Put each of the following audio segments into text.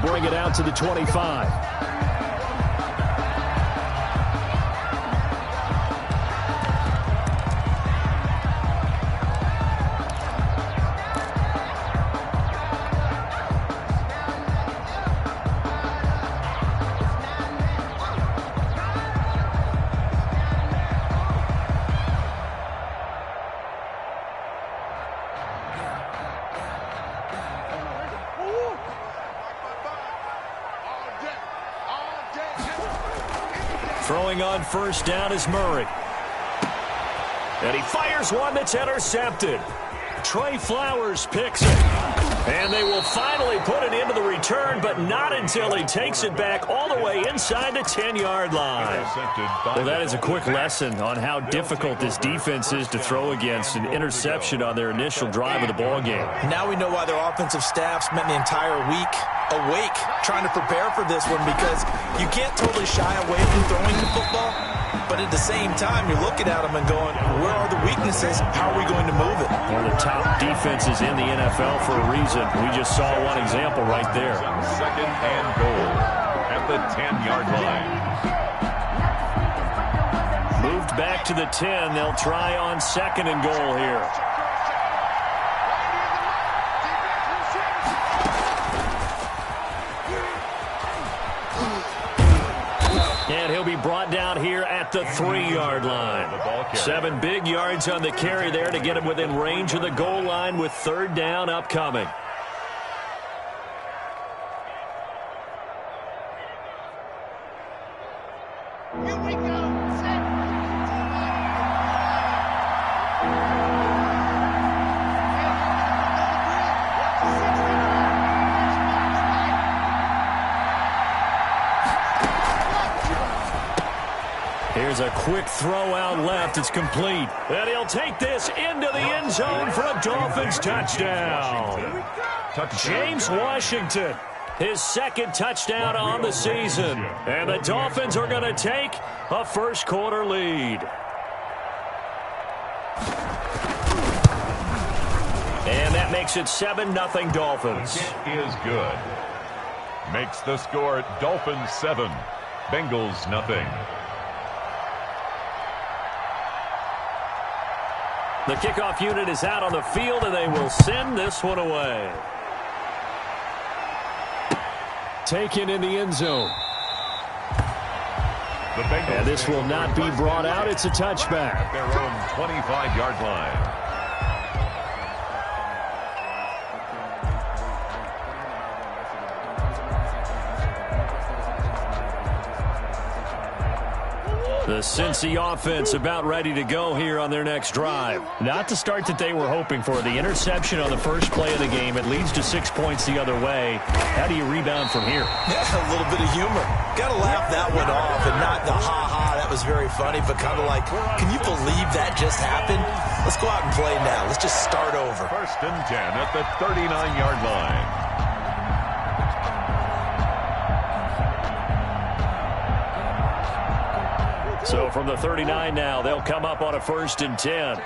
bring it out to the 25. Throwing on first down is Murray. And he fires one that's intercepted. Trey Flowers picks it. And they will finally put it into the return, but not until he takes it back all the way inside the 10-yard line. Well, that is a quick lesson on how difficult this defense is to throw against. An interception on their initial drive of the ball game. Now we know why their offensive staff spent the entire week awake trying to prepare for this one, because you can't totally shy away from throwing the football, but at the same time you're looking at them and going, where are the weaknesses? How are we going to move it? One of the top defenses in the NFL for a reason. We just saw one example right there. Second and goal at the 10-yard line. Moved back to the 10. They'll try on second and goal here. And he'll be brought down here at the 3-yard line. 7 big yards on the carry there to get him within range of the goal line with third down upcoming. Here we go. Here's a quick throw out left. It's complete. And he'll take this into the end zone for a Dolphins touchdown. James Washington, his second touchdown on the season. And the Dolphins are going to take a first quarter lead. And that makes it 7-0 Dolphins. It is good. Makes the score Dolphins 7, Bengals nothing. The kickoff unit is out on the field, and they will send this one away. Taken in the end zone. And this will not be brought out. It's a touchback. At their own 25-yard line. The Cincy offense about ready to go here on their next drive. Not the start that they were hoping for. The interception on the first play of the game. It leads to 6 points the other way. How do you rebound from here? Yeah, a little bit of humor. Got to laugh that one off, and not the ha-ha, that was very funny, but kind of like, can you believe that just happened? Let's go out and play now. Let's just start over. First and 10 at the 39-yard line. So from the 39 now, they'll come up on a first and 10.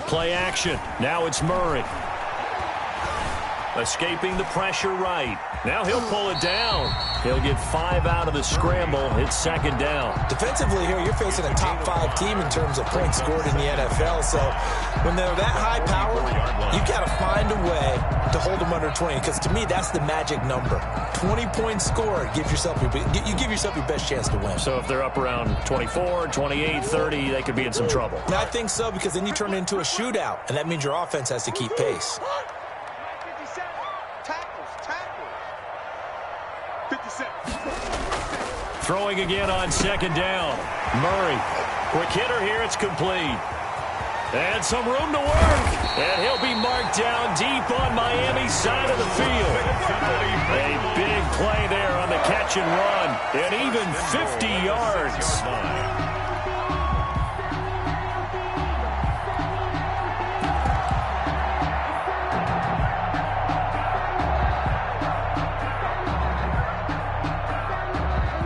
Play action. Now it's Murray. Escaping the pressure right. Now he'll pull it down. He'll get 5 out of the scramble. It's second down. Defensively here, you're facing a top 5 team in terms of points scored in the NFL. So when they're that high power, you've got to find a way to hold them under 20. Because to me, that's the magic number. 20 points scored. You give yourself your best chance to win. So if they're up around 24, 28, 30, they could be in some trouble. I think so, because then you turn it into a shootout. And that means your offense has to keep pace. Throwing again on second down. Murray. Quick hitter here. It's complete. And some room to work. And he'll be marked down deep on Miami's side of the field. A big play there on the catch and run. And even 50 yards.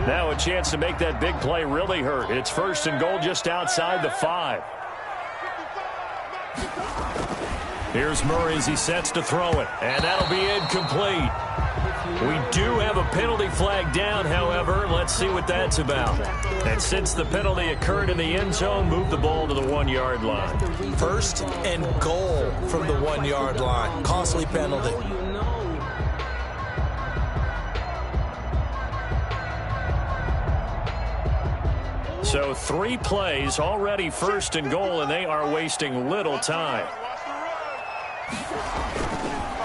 Now a chance to make that big play really hurt. It's first and goal just outside the 5. Here's Murray as he sets to throw it. And that'll be incomplete. We do have a penalty flag down, however. Let's see what that's about. And since the penalty occurred in the end zone, move the ball to the 1-yard line. 1st and goal from the 1-yard line. Costly penalty. So 3 plays, already 1st and goal, and they are wasting little time.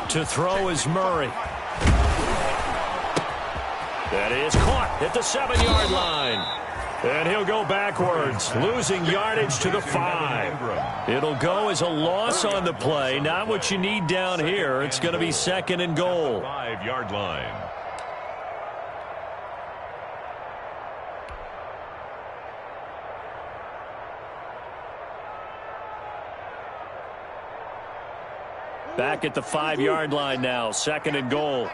To throw is Murray. That is caught at the 7-yard line. And he'll go backwards, losing yardage to the 5. It'll go as a loss on the play. Not what you need down here. It's going to be 2nd and goal. 5-yard line. Back at the 5-yard line now, 2nd and goal.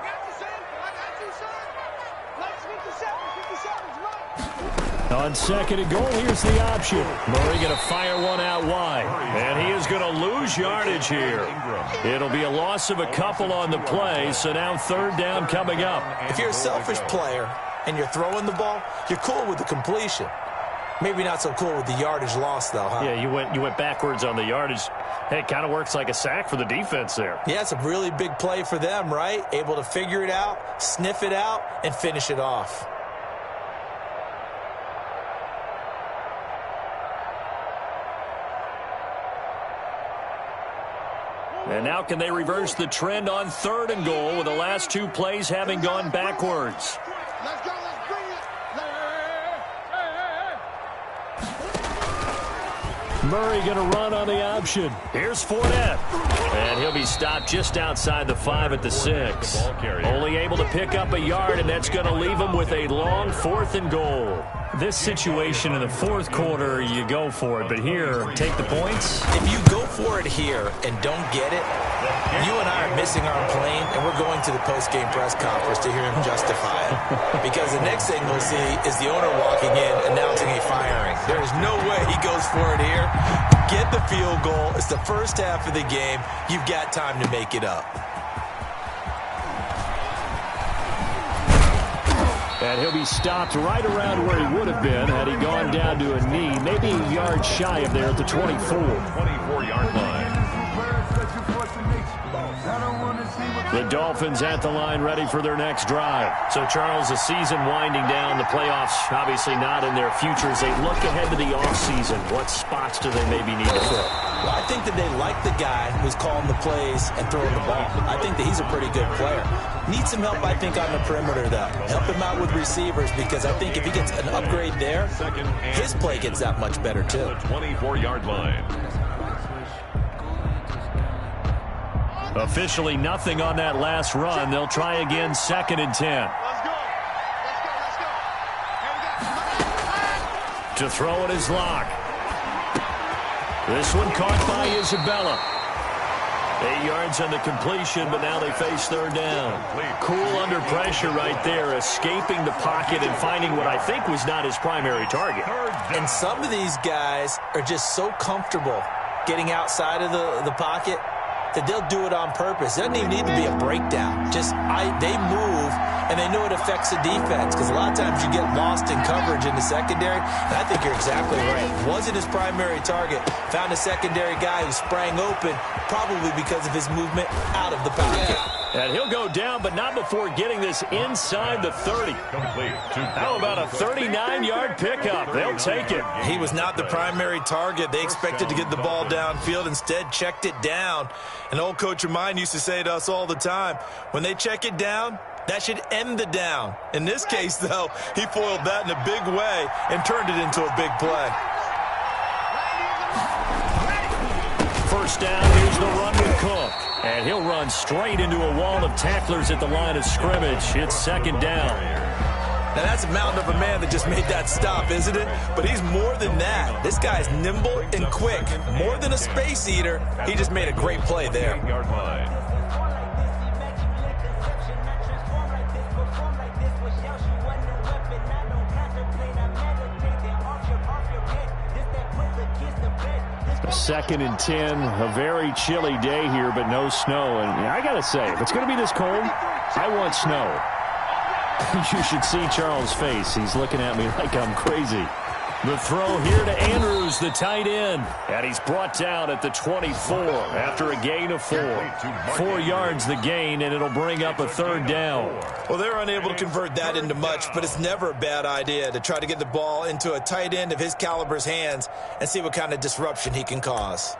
On 2nd and goal, here's the option. Murray going to fire one out wide. And he is going to lose yardage here. It'll be a loss of a couple on the play, so now 3rd down coming up. If you're a selfish player and you're throwing the ball, you're cool with the completion. Maybe not so cool with the yardage loss, though, huh? Yeah, you went backwards on the yardage. Hey, it kind of works like a sack for the defense there. Yeah, it's a really big play for them, right? Able to figure it out, sniff it out, and finish it off. And now can they reverse the trend on 3rd and goal with the last 2 plays having gone backwards? Let's go, let's bring it. Murray going to run on the option. Here's Fournette. And he'll be stopped just outside the 5 at the 6. Only able to pick up a yard, and that's going to leave him with a long 4th and goal. This situation in the 4th quarter, you go for it. But here, take the points. If you go for it here and don't get it, you and I are missing our plane, and we're going to the post-game press conference to hear him justify it. Because the next thing we'll see is the owner walking in announcing a firing. There is no way he goes for it here. Get the field goal. It's the first half of the game. You've got time to make it up. And he'll be stopped right around where he would have been had he gone down to a knee, maybe a yard shy of there at the 24. 24-yard line. The Dolphins at the line ready for their next drive. So, Charles, the season winding down, the playoffs obviously not in their future. As they look ahead to the offseason, what spots do they maybe need to fill? Well, I think that they like the guy who's calling the plays and throwing the ball. I think that he's a pretty good player. Needs some help, I think, on the perimeter, though. Help him out with receivers, because I think if he gets an upgrade there, his play gets that much better, too. 24-yard line. Officially nothing on that last run. They'll try again, 2nd and 10. Let's go. Let's go. Let's go. To throw it is Locke. This one caught by Isabella. 8 yards on the completion, but now they face 3rd down. Cool under pressure right there, escaping the pocket and finding what I think was not his primary target. And some of these guys are just so comfortable getting outside of the pocket that they'll do it on purpose. It doesn't even need to be a breakdown. They move, and they know it affects the defense, because a lot of times you get lost in coverage in the secondary, and I think you're exactly right. Wasn't his primary target. Found a secondary guy who sprang open, probably because of his movement out of the pocket. And he'll go down, but not before getting this inside the 30. How about a 39-yard pickup? They'll take it. He was not the primary target. They expected to get the ball downfield. Instead, checked it down. An old coach of mine used to say to us all the time, when they check it down, that should end the down. In this case, though, he foiled that in a big way and turned it into a big play. First down, here's the run with Cook. And he'll run straight into a wall of tacklers at the line of scrimmage. It's 2nd down. Now, that's a mountain of a man that just made that stop, isn't it? But he's more than that. This guy's nimble and quick. More than a space eater, he just made a great play there. 8-yard line. 2nd and 10, a very chilly day here, but no snow. And I got to say, if it's going to be this cold, I want snow. You should see Charles' face. He's looking at me like I'm crazy. The throw here to Andrews, the tight end. And he's brought down at the 24 after a gain of 4. 4 yards the gain, and it'll bring up a 3rd down. Well, they're unable to convert that into much, but it's never a bad idea to try to get the ball into a tight end of his caliber's hands and see what kind of disruption he can cause.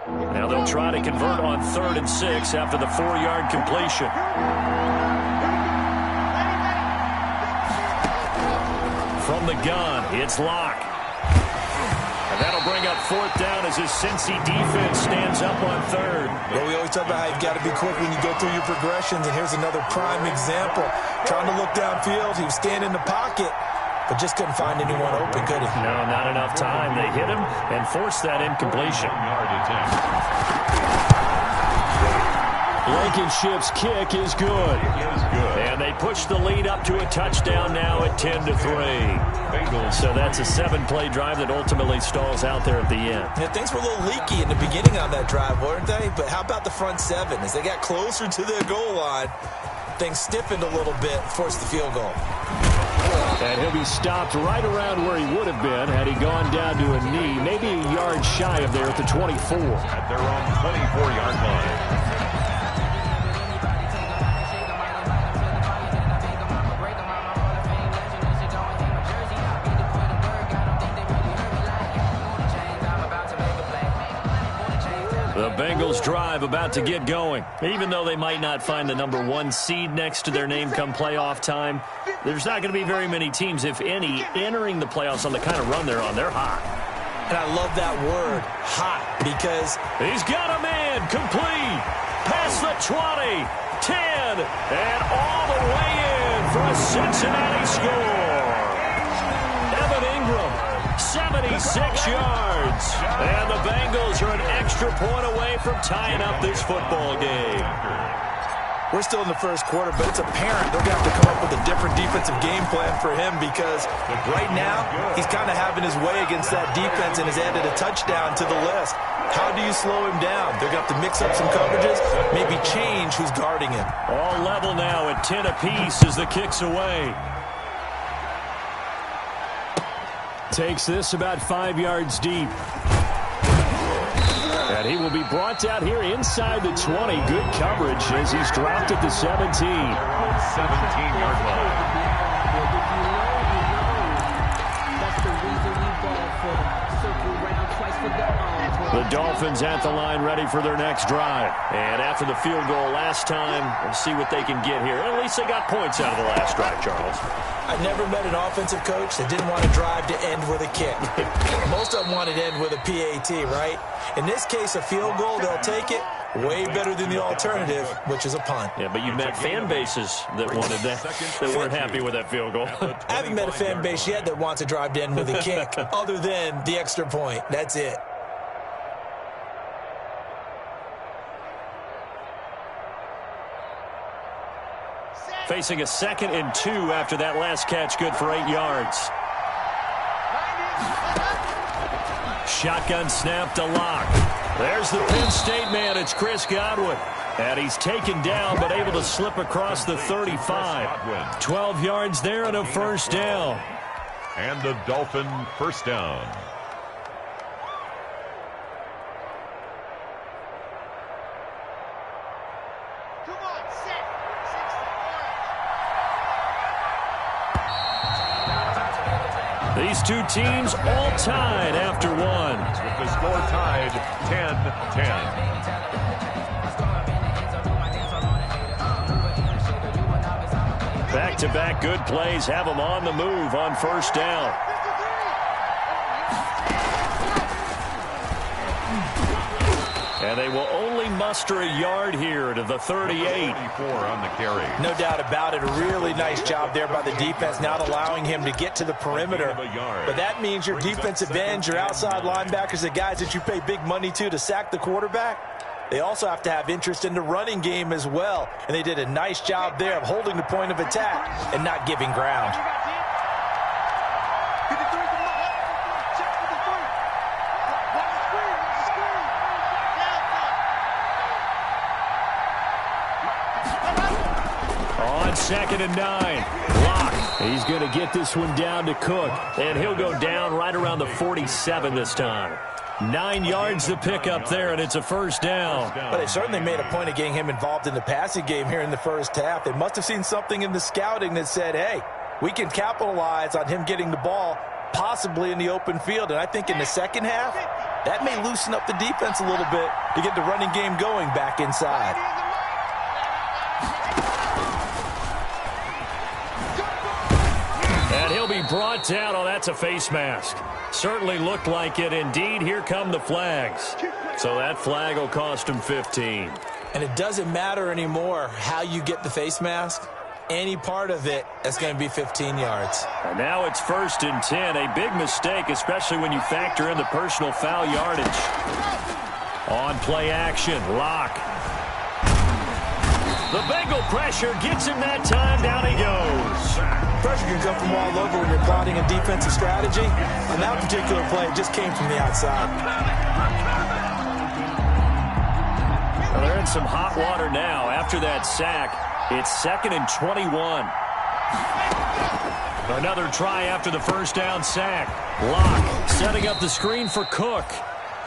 Now they'll try to convert on 3rd and 6 after the 4-yard completion. From the gun, it's Locke. And that'll bring up 4th down as his Cincy defense stands up on 3rd. Well, we always talk about how you've got to be quick when you go through your progressions, and here's another prime example. Trying to look downfield, he was standing in the pocket, but just couldn't find anyone open, could he? No, not enough time. They hit him and forced that incompletion. Blankenship's kick is good. And they push the lead up to a touchdown now at 10-3. So that's a 7-play drive that ultimately stalls out there at the end. Yeah, things were a little leaky in the beginning on that drive, weren't they? But how about the front 7? As they got closer to the goal line, things stiffened a little bit, forced the field goal. And he'll be stopped right around where he would have been had he gone down to a knee, maybe a yard shy of there at the 24. At their own 24-yard line. The Bengals drive about to get going. Even though they might not find the number 1 seed next to their name come playoff time, there's not going to be very many teams, if any, entering the playoffs on the kind of run they're on. They're hot. And I love that word, hot, because he's got a man complete. Past the 20, 10, and all the way in for a Cincinnati score. Evan Ingram, 76 yards. And the Bengals are an extra point away from tying up this football game. We're still in the first quarter, but it's apparent they're going to have to come up with a different defensive game plan for him because right now he's kind of having his way against that defense and has added a touchdown to the list. How do you slow him down? They're going to have to mix up some coverages, maybe change who's guarding him. All level now at 10 apiece as the kick's away. Takes this about 5 yards deep. And he will be brought out here inside the 20. Good coverage as he's dropped at the 17. 17-yard line. The Dolphins at the line ready for their next drive. And after the field goal last time, we'll see what they can get here. At least they got points out of the last drive, Charles. I've never met an offensive coach that didn't want to drive to end with a kick. Most of them wanted to end with a PAT, right? In this case, a field goal, they'll take it. Way better than the alternative, which is a punt. Yeah, but you've met fan bases that wanted that, that weren't happy with that field goal. I haven't met a fan base yet that wants to drive to end with a kick, other than the extra point. That's it. Facing a 2nd and 2 after that last catch, good for 8 yards. Shotgun snap to Locke. There's the Penn State man. It's Chris Godwin. And he's taken down but able to slip across the 35. 12 yards there and a first down. And the Dolphin first down. These two teams all tied after one. With the score tied 10-10. Back-to-back good plays have them on the move on first down. And they will only muster a yard here to the 38. 24 on the carry. No doubt about it. A really nice job there by the defense, not allowing him to get to the perimeter. But that means your defensive ends, your outside linebackers, the guys that you pay big money to sack the quarterback, they also have to have interest in the running game as well. And they did a nice job there of holding the point of attack and not giving ground. on 2nd and 9. Lock. He's going to get this one down to Cook. And he'll go down right around the 47 this time. 9 yards to pick up there, and it's a first down. But they certainly made a point of getting him involved in the passing game here in the first half. They must have seen something in the scouting that said, hey, we can capitalize on him getting the ball possibly in the open field. And I think in the second half, that may loosen up the defense a little bit to get the running game going back inside. And he'll be brought down. Oh, that's a face mask. Certainly looked like it. Indeed, here come the flags. So that flag will cost him 15. And it doesn't matter anymore how you get the face mask. Any part of it, that's going to be 15 yards. And now it's 1st and 10. A big mistake, especially when you factor in the personal foul yardage. On play action, Lock. The Bengal pressure gets him that time. Down he goes. Pressure can come from all over when you're plotting a defensive strategy. On that particular play, it just came from the outside. Well, they're in some hot water now. After that sack, it's 2nd and 21. Another try after the first down sack. Lock setting up the screen for Cook.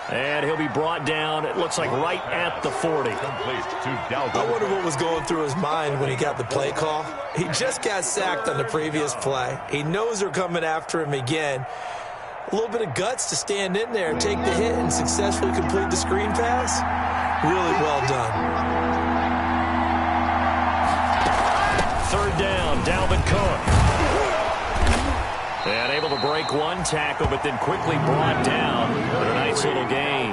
And he'll be brought down, it looks like right at the 40. I wonder what was going through his mind when he got the play call. He just got sacked on the previous play. He knows they're coming after him again. A little bit of guts to stand in there and take the hit and successfully complete the screen pass. Really well done. 3rd down, Dalvin Cook. And able to break one tackle, but then quickly brought down for a nice little gain.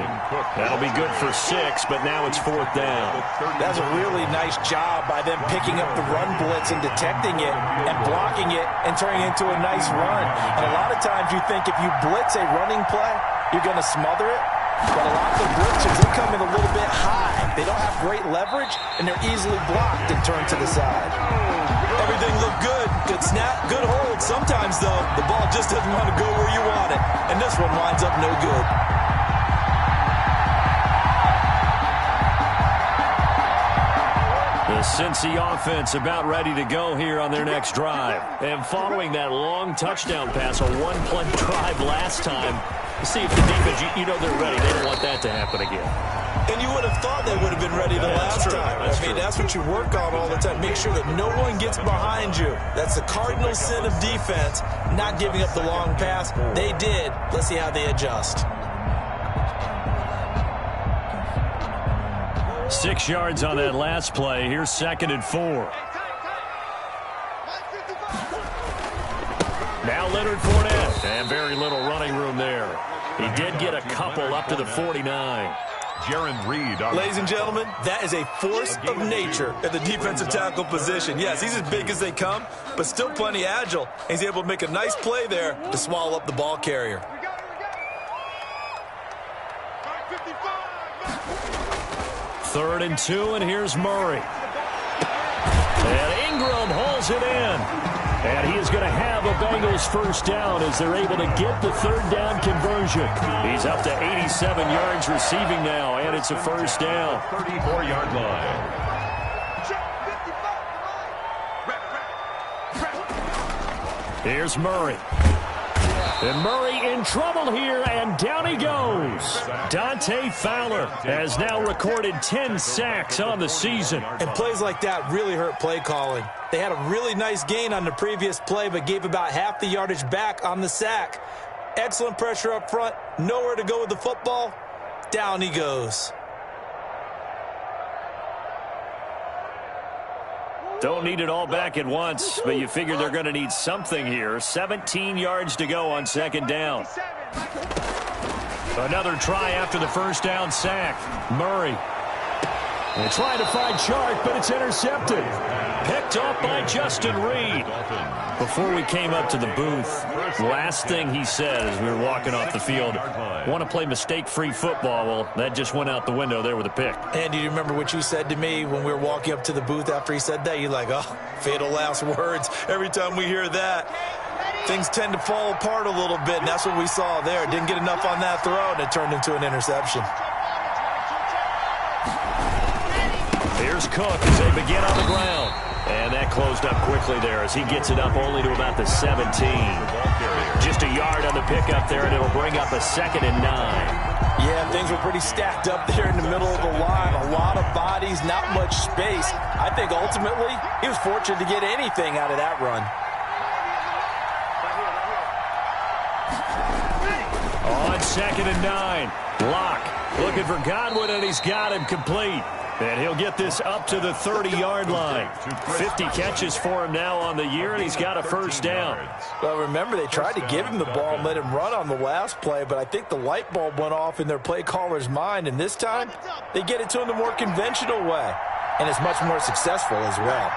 That'll be good for 6, but now it's 4th down. That's a really nice job by them picking up the run blitz and detecting it and blocking it and turning it into a nice run. And a lot of times you think if you blitz a running play, you're going to smother it. But a lot of the blitzers, they come in a little bit high. They don't have great leverage, and they're easily blocked and turned to the side. Everything looked good. Good snap, good hold. Sometimes, though, the ball just doesn't want to go where you want it. And this one winds up no good. The Cincy offense about ready to go here on their next drive. And following that long touchdown pass, a one-play drive last time, see if the defense, you know they're ready. They don't want that to happen again. And you would have thought they would have been ready the last time. That's what you work on all the time. Make sure that no one gets behind you. That's the cardinal sin of defense, not giving up the long pass. They did. Let's see how they adjust. 6 yards on that last play. Here's 2nd and 4. Now Leonard Fournette. And very little running room there. He did get a couple up to the 49. Jaron Reed. Ladies and gentlemen, that is a force of nature at the defensive tackle position. Yes, he's as big as they come, but still plenty agile. He's able to make a nice play there to swallow up the ball carrier. 3rd and 2, and here's Murray. And Ingram holds it in. And he is going to have a Bengals first down as they're able to get the 3rd down conversion. He's up to 87 yards receiving now, and it's a first down. 34-yard line. Here's Murray. And Murray in trouble here, and down he goes. Dante Fowler has now recorded 10 sacks on the season. And plays like that really hurt play calling. They had a really nice gain on the previous play, but gave about half the yardage back on the sack. Excellent pressure up front. Nowhere to go with the football. Down he goes. Don't need it all back at once, but you figure they're going to need something here. 17 yards to go on 2nd down. Another try after the first down sack. Murray. And trying to find Chark, but it's intercepted. Picked off by Justin Reed. Before we came up to the booth, last thing he said as we were walking off the field, want to play mistake-free football. Well, that just went out the window there with a pick. And do you remember what you said to me when we were walking up to the booth after he said that? You're like, oh, fatal last words. Every time we hear that, things tend to fall apart a little bit, and that's what we saw there. Didn't get enough on that throw, and it turned into an interception. Here's Cook as they begin on the ground. And that closed up quickly there as he gets it up only to about the 17. Just a yard on the pickup there, and it'll bring up a 2nd and 9. Yeah, things were pretty stacked up there in the middle of the line. A lot of bodies, not much space. I think ultimately he was fortunate to get anything out of that run. On 2nd and 9, Locke looking for Godwin, and he's got him complete. And he'll get this up to the 30-yard line. 50 catches for him now on the year, and he's got a first down. Well, remember, they tried to give him the ball and let him run on the last play, but I think the light bulb went off in their play caller's mind, and this time they get it to him the more conventional way, and it's much more successful as well.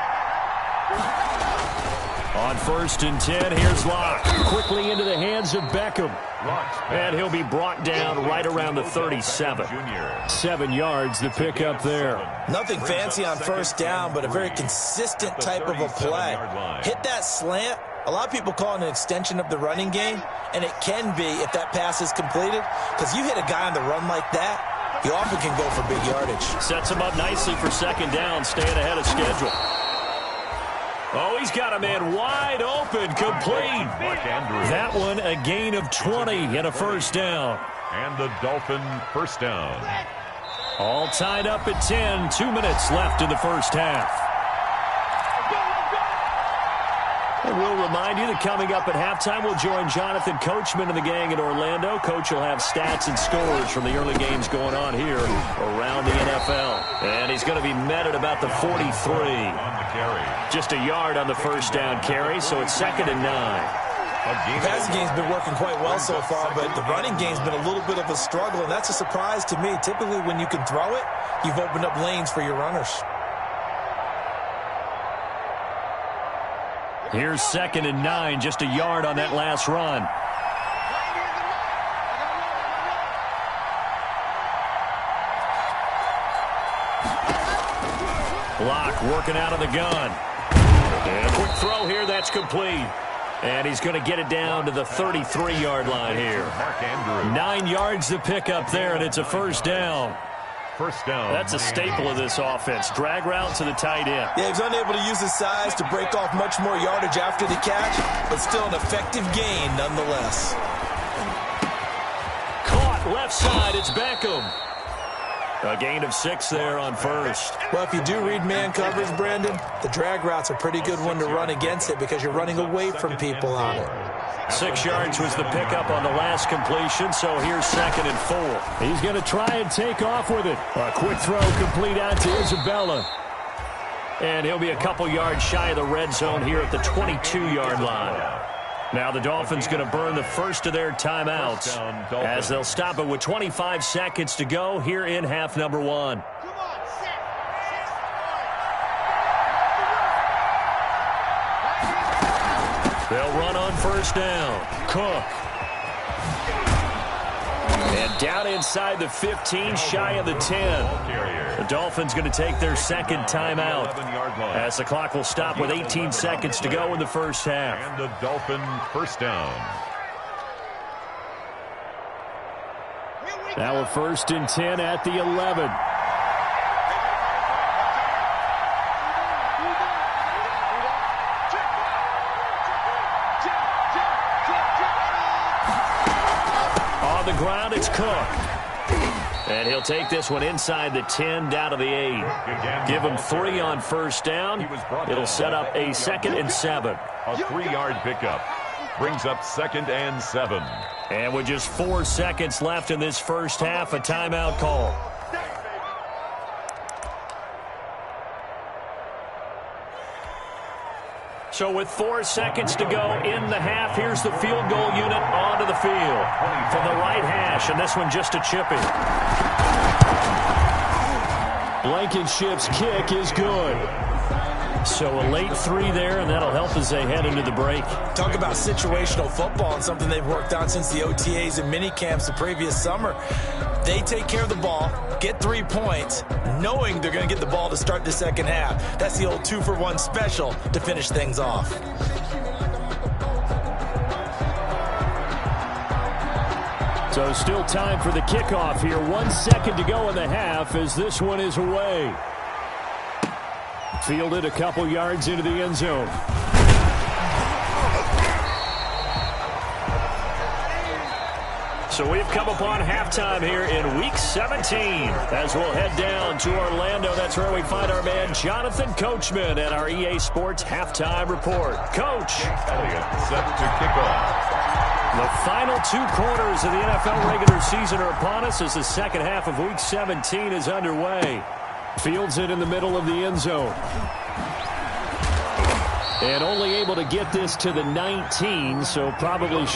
On 1st and 10, here's Locke. Quickly into the hands of Beckham. And he'll be brought down right around the 37. 7 yards, the pickup there. Nothing fancy on first down, but a very consistent type of a play. Hit that slant. A lot of people call it an extension of the running game, and it can be if that pass is completed, because you hit a guy on the run like that, he often can go for big yardage. Sets him up nicely for 2nd down, staying ahead of schedule. Oh, he's got a man wide open, complete. That one a gain of 20 and a first down. And the Dolphin first down. All tied up at 10, 2 minutes left in the first half. And we'll remind you that coming up at halftime, we'll join Jonathan Coachman and the gang in Orlando. Coach will have stats and scores from the early games going on here around the NFL. And he's going to be met at about the 43. Just a yard on the first down carry, so it's 2nd and 9. The passing game's been working quite well so far, but the running game's been a little bit of a struggle, and that's a surprise to me. Typically, when you can throw it, you've opened up lanes for your runners. Here's 2nd and 9, just a yard on that last run. Locke working out of the gun. And a quick throw here, that's complete. And he's going to get it down to the 33-yard line here. 9 yards to pick up there, and it's a first down. First down. That's a staple of this offense. Drag route to the tight end. Yeah, he's unable to use his size to break off much more yardage after the catch, but still an effective gain nonetheless. Caught left side, it's Beckham. A gain of 6 there on first. Well, if you do read man coverage, Brandon, the drag route's a pretty good one to run against it because you're running away from people on it. 6 yards was the pickup on the last completion, so here's 2nd and 4. He's going to try and take off with it. A quick throw complete out to Isabella. And he'll be a couple yards shy of the red zone here at the 22-yard line. Now the Dolphins going to burn the first of their timeouts as they'll stop it with 25 seconds to go here in half number 1. They'll run on first down. Cook. And down inside the 15, shy of the 10. The Dolphins going to take their 2nd timeout as the clock will stop with 18 seconds to go in the first half. And the Dolphin first down. Now a 1st and 10 at the 11. On the ground, it's Cook. And he'll take this one inside the 10 down to the 8. Give him 3 on first down. It'll set up a 2nd and 7. A 3-yard pickup brings up 2nd and 7. And with just 4 seconds left in this first half, a timeout call. So with 4 seconds to go in the half, here's the field goal unit onto the field from the right hash, and this one just a chipping. Blankenship's kick is good. So a late 3 there, and that'll help as they head into the break. Talk about situational football and something they've worked on since the OTAs and mini camps the previous summer. They take care of the ball, get 3 points, knowing they're going to get the ball to start the second half. That's the old 2-for-1 special to finish things off. So still time for the kickoff here. 1 second to go in the half as this one is away. Fielded a couple yards into the end zone. So we've come upon halftime here in Week 17. As we'll head down to Orlando, that's where we find our man Jonathan Coachman at our EA Sports Halftime Report. Coach. Elliott set to kick off. The final 2 quarters of the NFL regular season are upon us as the second half of Week 17 is underway. Fields it in the middle of the end zone. And only able to get this to the 19, so probably...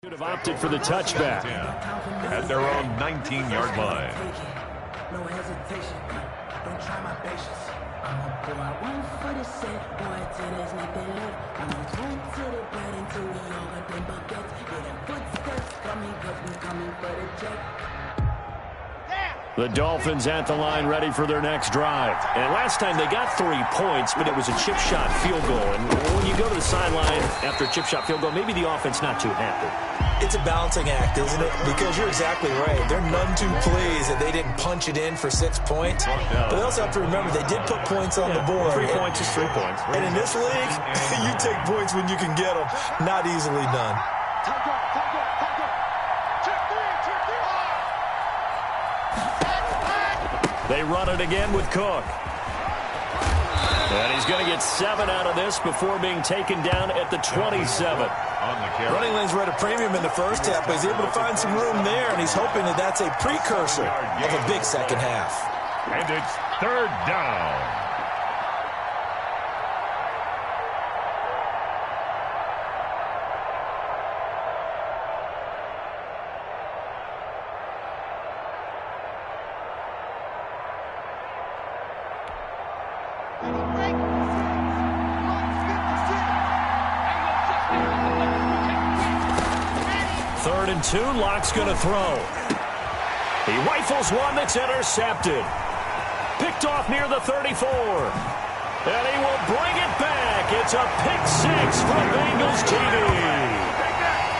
Should have opted for the touchback. At their own 19-yard line. No hesitation. Don't try my patience. I'm gonna pull out one for the set, boy, till there's nothing left. I'm gonna run to the bed until we all got them buckets. Yeah, them footsteps coming, cause we coming for the check. The Dolphins at the line ready for their next drive. And last time they got 3 points, but it was a chip shot field goal. And when you go to the sideline after a chip shot field goal, maybe the offense not too happy. It's a balancing act, isn't it? Because you're exactly right. They're none too pleased that they didn't punch it in for 6 points. But they also have to remember they did put points on the board. 3 points is 3 points. And in this league, you take points when you can get them. Not easily done. They run it again with Cook. And he's going to get 7 out of this before being taken down at the 27. Running lanes were at a premium in the first half, but he's able to find some room there, and he's hoping that that's a precursor of a big second half. And it's 3rd down. Locke's going to throw. He rifles one that's intercepted. Picked off near the 34. And he will bring it back. It's a pick 6 from Bengals TD.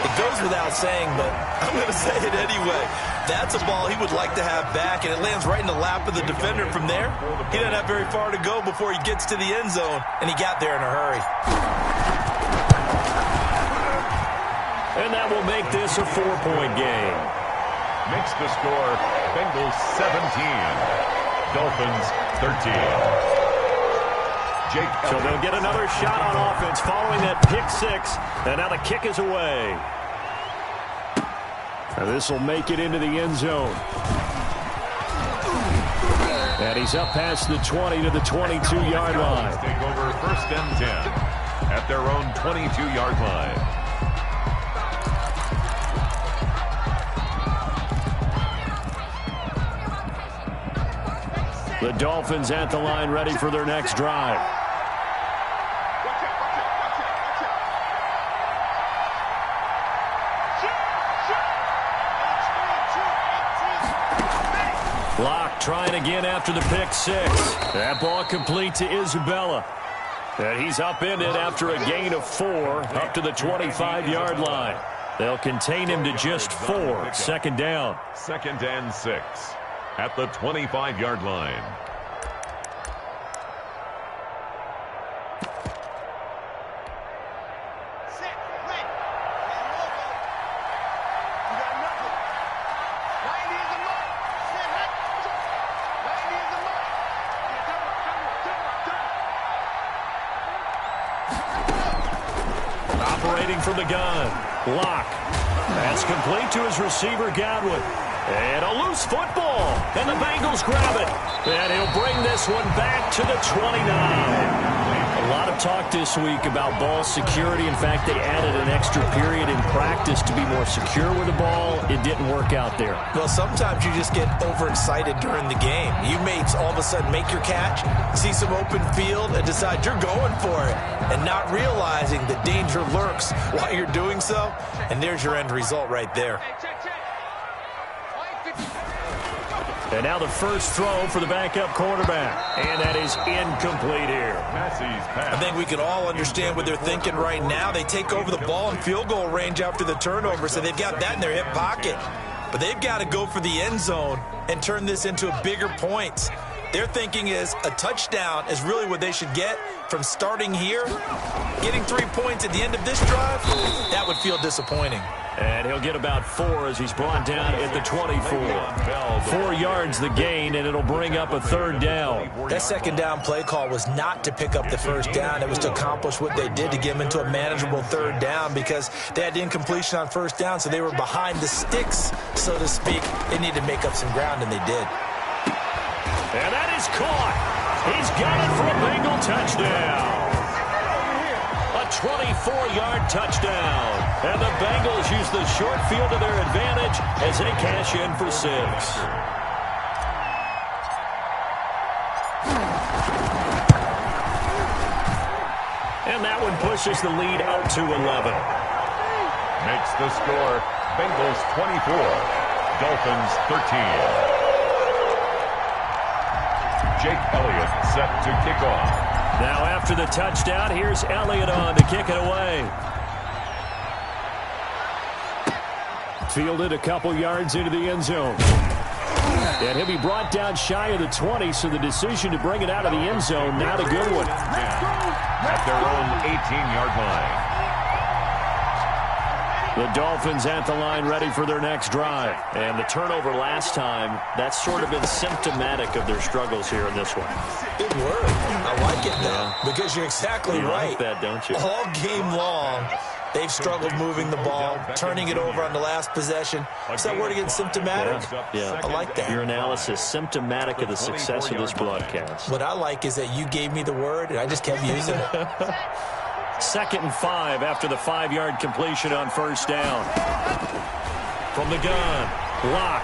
It goes without saying, but I'm going to say it anyway. That's a ball he would like to have back, and it lands right in the lap of the defender from there. He doesn't have very far to go before he gets to the end zone, and he got there in a hurry. And that will make this a 4-point game. Makes the score Bengals 17, Dolphins 13. So they'll get another shot on offense following that pick 6. And now the kick is away. And this will make it into the end zone. And he's up past the 20 to the 22-yard line. Take over 1st and 10 at their own 22-yard line. The Dolphins at the line ready for their next drive. Locke trying again after the pick 6. That ball complete to Isabella. And he's upended after a gain of 4 up to the 25-yard line. They'll contain him to just 4. Second down. 2nd and 6 at the 25-yard line. Operating from the gun. Locke. That's complete to his receiver, Godwin. And a loose football. And the Bengals grab it. And he'll bring this one back to the 29. A lot of talk this week about ball security. In fact, they added an extra period in practice to be more secure with the ball. It didn't work out there. Well, sometimes you just get overexcited during the game. You may all of a sudden make your catch, see some open field, and decide you're going for it, and not realizing the danger lurks while you're doing so. And there's your end result right there. And now the first throw for the backup quarterback. And that is incomplete here. I think we can all understand what they're thinking right now. They take over the ball in field goal range after the turnover, so they've got that in their hip pocket. But they've got to go for the end zone and turn this into a bigger points. Their thinking is a touchdown is really what they should get from starting here. Getting 3 points at the end of this drive, that would feel disappointing. And he'll get about 4 as he's brought down at the 24. 4 yards the gain, and it'll bring up a third down. That second down play call was not to pick up the first down. It was to accomplish what they did to get them into a manageable third down because they had incompletion on first down, so they were behind the sticks, so to speak. They needed to make up some ground, and they did. And that is caught. He's got it for a Bengal touchdown. A 24-yard touchdown. And the Bengals use the short field to their advantage as they cash in for 6. And that one pushes the lead out to 11. Makes the score Bengals 24, Dolphins 13. Jake Elliott set to kick off. Now after the touchdown, here's Elliott on to kick it away. Fielded a couple yards into the end zone. And he'll be brought down shy of the 20, so the decision to bring it out of the end zone, not a good one. At their own 18-yard line. The Dolphins at the line ready for their next drive. And the turnover last time, that's sort of been symptomatic of their struggles here in this one. Good word. I like it now because you're exactly right. You like that, don't you? All game long, they've struggled moving the ball, turning it over on the last possession. Is that word again, symptomatic? Yeah. I like that. Your analysis, symptomatic of the success of this broadcast. What I like is that you gave me the word, and I just kept using it. 2nd and 5 after the 5-yard completion on first down. From the gun, Locke.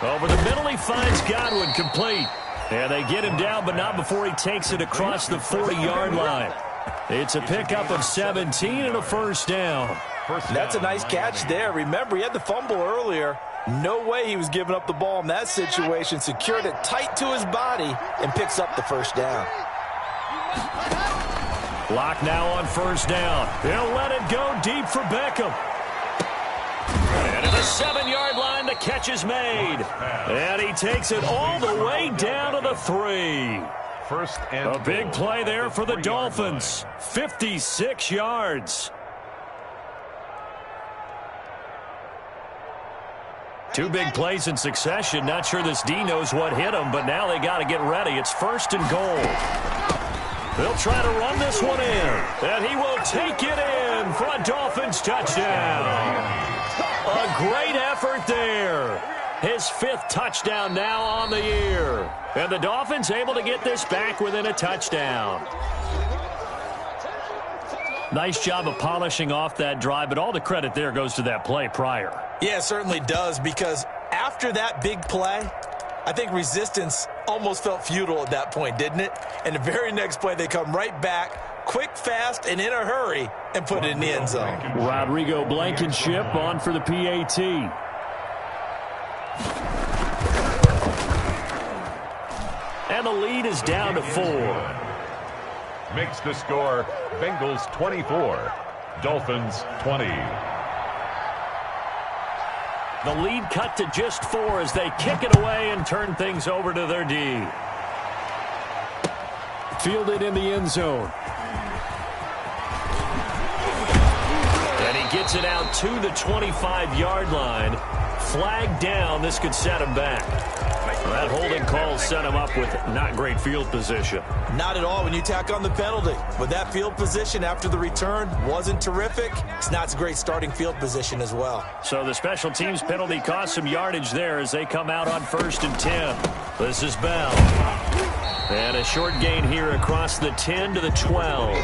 Over the middle, he finds Godwin complete. And they get him down, but not before he takes it across the 40-yard line. It's a pickup of 17 and a first down. That's a nice catch there. Remember, he had the fumble earlier. No way he was giving up the ball in that situation. Secured it tight to his body and picks up the first down. Locke now on first down. He'll let it go deep for Beckham. And at the 7-yard line, the catch is made. And he takes it all the way down to the 3. First and a big play there for the Dolphins. 56 yards. 2 big plays in succession. Not sure this D knows what hit him, but now they got to get ready. It's 1st and goal. They'll try to run this one in, and he will take it in for a Dolphins touchdown. A great effort there. His 5th touchdown now on the year. And the Dolphins able to get this back within a touchdown. Nice job of polishing off that drive, but all the credit there goes to that play prior. Yeah, it certainly does, because after that big play, I think resistance almost felt futile at that point, didn't it? And the very next play, they come right back, quick, fast, and in a hurry, and put it in the end zone. Rodrigo Blankenship on for the PAT. And the lead is down to 4. Makes the score Bengals 24, Dolphins 20. The lead cut to just 4 as they kick it away and turn things over to their D. Fielded in the end zone. And he gets it out to the 25-yard line. Flag down. This could set him back. That holding call set him up with not great field position. Not at all when you tack on the penalty. But that field position after the return wasn't terrific. It's not a great starting field position as well. So the special teams penalty cost some yardage there as they come out on 1st and 10. This is Bell. And a short gain here across the 10 to the 12.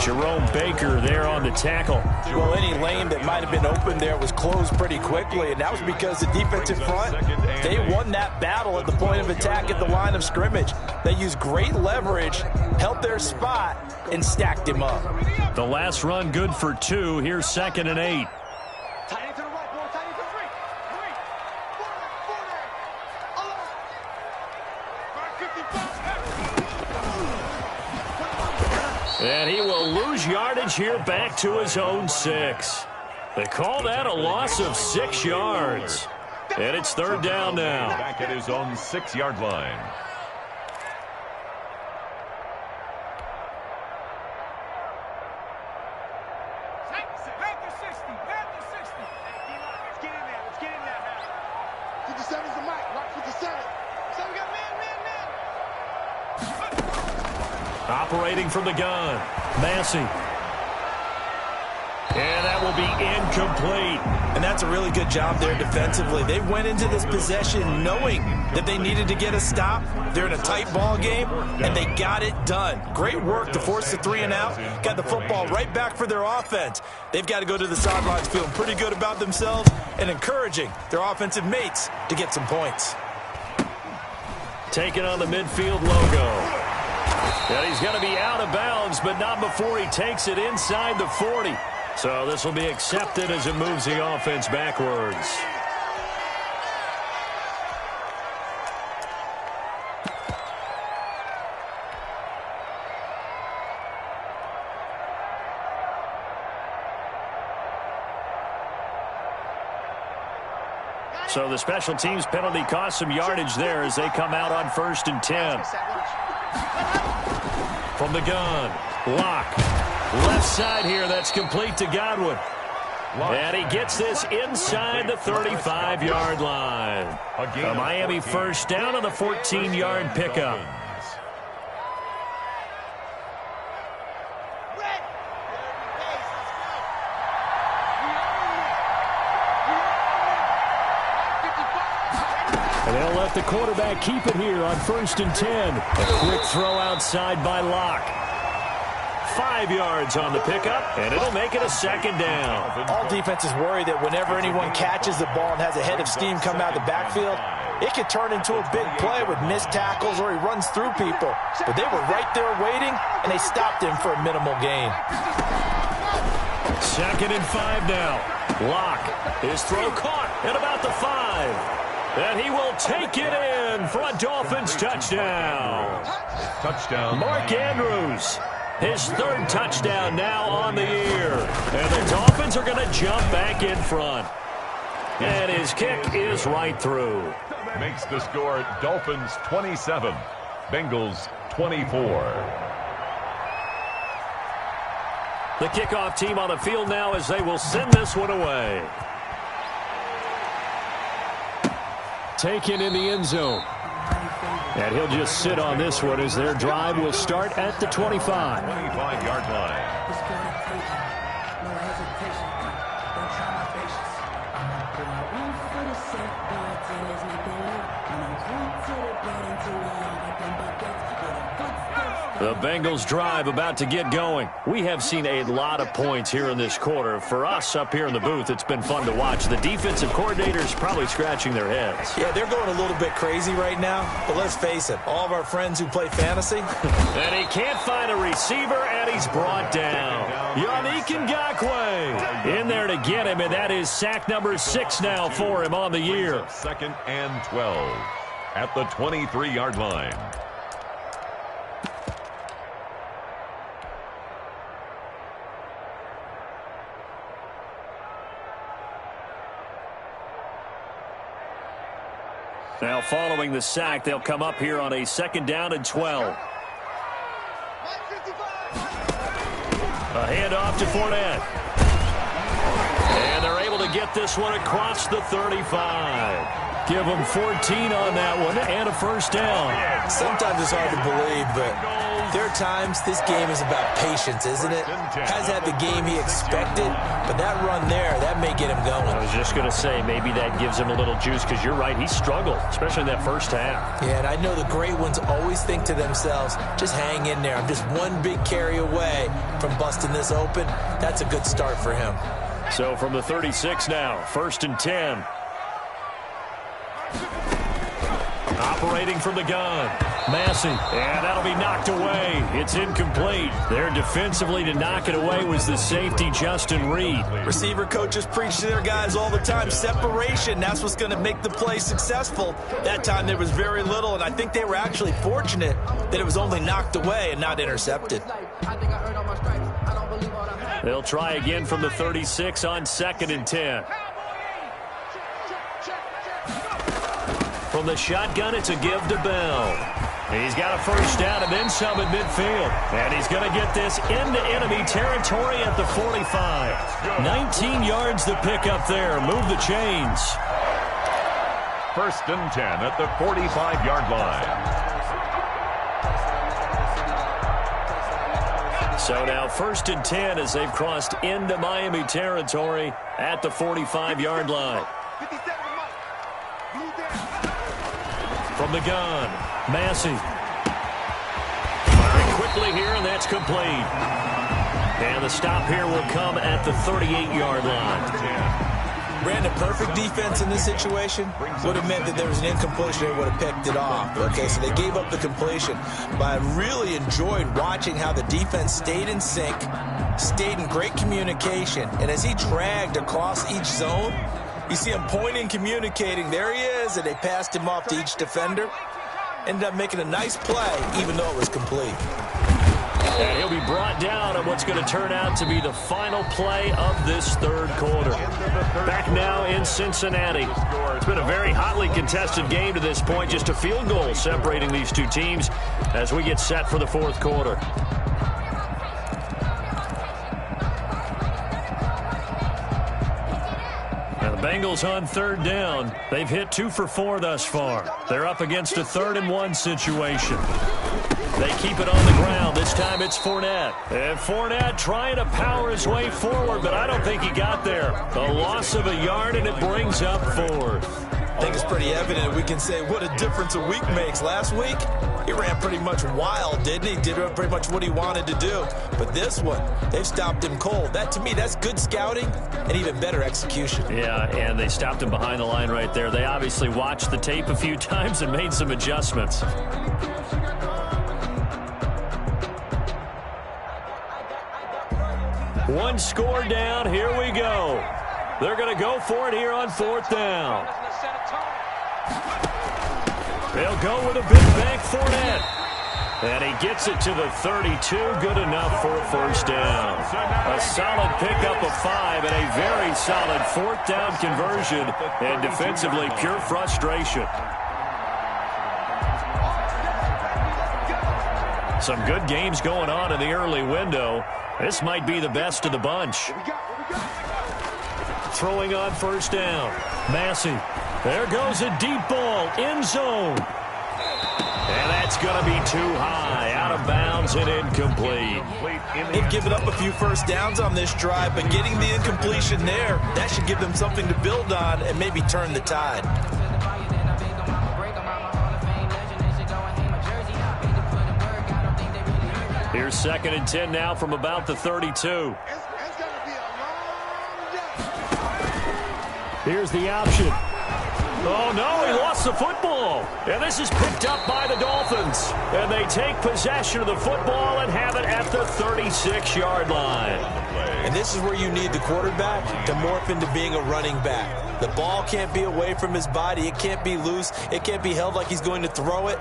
Jerome Baker there on the tackle. Well, any lane that might have been open there was closed pretty quickly, and that was because the defensive front, they won that battle at the point of attack at the line of scrimmage. They used great leverage, held their spot, and stacked him up. The last run good for 2. Here's 2nd and 8. And he will lose yardage here back to his own 6. They call that a loss of 6 yards. And it's 3rd down now. Back at his own 6-yard line. Operating from the gun, Massey. And that will be incomplete. And that's a really good job there defensively. They went into this possession knowing that they needed to get a stop. They're in a tight ball game, and they got it done. Great work to force the 3 and out. Got the football right back for their offense. They've got to go to the sidelines feeling pretty good about themselves and encouraging their offensive mates to get some points. Taking on the midfield logo. And he's going to be out of bounds, but not before he takes it inside the 40. So this will be accepted as it moves the offense backwards. So the special teams penalty cost some yardage there as they come out on 1st and 10. From the gun, Locke. Left side here, that's complete to Godwin. And he gets this inside the 35-yard line. A Miami first down on the 14-yard pickup. And they'll let the quarterback keep it here on 1st and 10. A quick throw outside by Locke. 5 yards on the pickup, and it'll make it a 2nd down. All defenses worry that whenever anyone catches the ball and has a head of steam come out of the backfield, it could turn into a big play with missed tackles or he runs through people. But they were right there waiting, and they stopped him for a minimal gain. 2nd and 5 now. Locke, his throw caught at about the 5. And he will take it in for a Dolphins touchdown. Touchdown. Mark Andrews, his 3rd touchdown now on the year. And the Dolphins are going to jump back in front. And his kick is right through. Makes the score Dolphins 27, Bengals 24. The kickoff team on the field now as they will send this one away. Taken in the end zone. And he'll just sit on this one as their drive will start at the 25. 25-yard line. The Bengals drive about to get going. We have seen a lot of points here in this quarter. For us up here in the booth, it's been fun to watch. The defensive coordinators probably scratching their heads. Yeah, they're going a little bit crazy right now. But let's face it, all of our friends who play fantasy. And he can't find a receiver, and he's brought down. Yannick Ngakoue in there to get him, and that is sack number 6 now for him on the year. 2nd and 12 at the 23-yard line. Now following the sack, they'll come up here on a 2nd down and 12. A handoff to Fournette. And they're able to get this one across the 35. Give them 14 on that one and a 1st down. Sometimes it's hard to believe, but there are times this game is about patience, isn't it? Has had the game he expected, but that run there, that may get him going. I was just going to say, maybe that gives him a little juice, because you're right, he struggled, especially in that first half. Yeah, and I know the great ones always think to themselves, just hang in there. I'm just one big carry away from busting this open. That's a good start for him. So from the 36 now, 1st and 10. Operating from the gun. Massey, and that'll be knocked away. It's incomplete. There defensively to knock it away was the safety, Justin Reed. Receiver coaches preach to their guys all the time. Separation, that's what's going to make the play successful. That time there was very little, and I think they were actually fortunate that it was only knocked away and not intercepted. They'll try again from the 36 on 2nd and 10. From the shotgun, it's a give to Bell. He's got a 1st down and then some at midfield. And he's going to get this into enemy territory at the 45. 19 yards to pick up there. Move the chains. 1st and 10 at the 45-yard line. So now 1st and 10 as they've crossed into Miami territory at the 45-yard line. From the gun, Massey. Firing quickly here, and that's complete. And the stop here will come at the 38-yard line. Brandon, perfect defense in this situation would have meant that there was an incompletion. They would have picked it off. Okay, so they gave up the completion. But I really enjoyed watching how the defense stayed in sync, stayed in great communication. And as he dragged across each zone, you see him pointing, communicating. There he is, and they passed him off to each defender. Ended up making a nice play, even though it was complete. And he'll be brought down on what's going to turn out to be the final play of this 3rd quarter. Back now in Cincinnati. It's been a very hotly contested game to this point. Just a field goal separating these two teams as we get set for the 4th quarter. Bengals on 3rd down. They've hit 2 for 4 thus far. They're up against a 3rd and 1 situation. They keep it on the ground. This time it's Fournette. And Fournette trying to power his way forward, but I don't think he got there. A loss of a yard, and it brings up 4th. I think it's pretty evident. We can say what a difference a week makes. Last week, he ran pretty much wild, didn't he? Did pretty much what he wanted to do. But this one, they've stopped him cold. That, to me, that's good scouting and even better execution. Yeah, and they stopped him behind the line right there. They obviously watched the tape a few times and made some adjustments. One score down. Here we go. They're going to go for it here on 4th down. They'll go with a big bank Fournette. And he gets it to the 32. Good enough for a 1st down. A solid pickup of 5 and a very solid 4th down conversion. And defensively, pure frustration. Some good games going on in the early window. This might be the best of the bunch. Throwing on 1st down. Massey. There goes a deep ball. End zone. And that's going to be too high. Out of bounds and incomplete. They've given up a few 1st downs on this drive, but getting the incompletion there, that should give them something to build on and maybe turn the tide. Here's 2nd and 10 now from about the 32. Here's the option. Oh, no, he lost the football. And this is picked up by the Dolphins. And they take possession of the football and have it at the 36-yard line. And this is where you need the quarterback to morph into being a running back. The ball can't be away from his body. It can't be loose. It can't be held like he's going to throw it.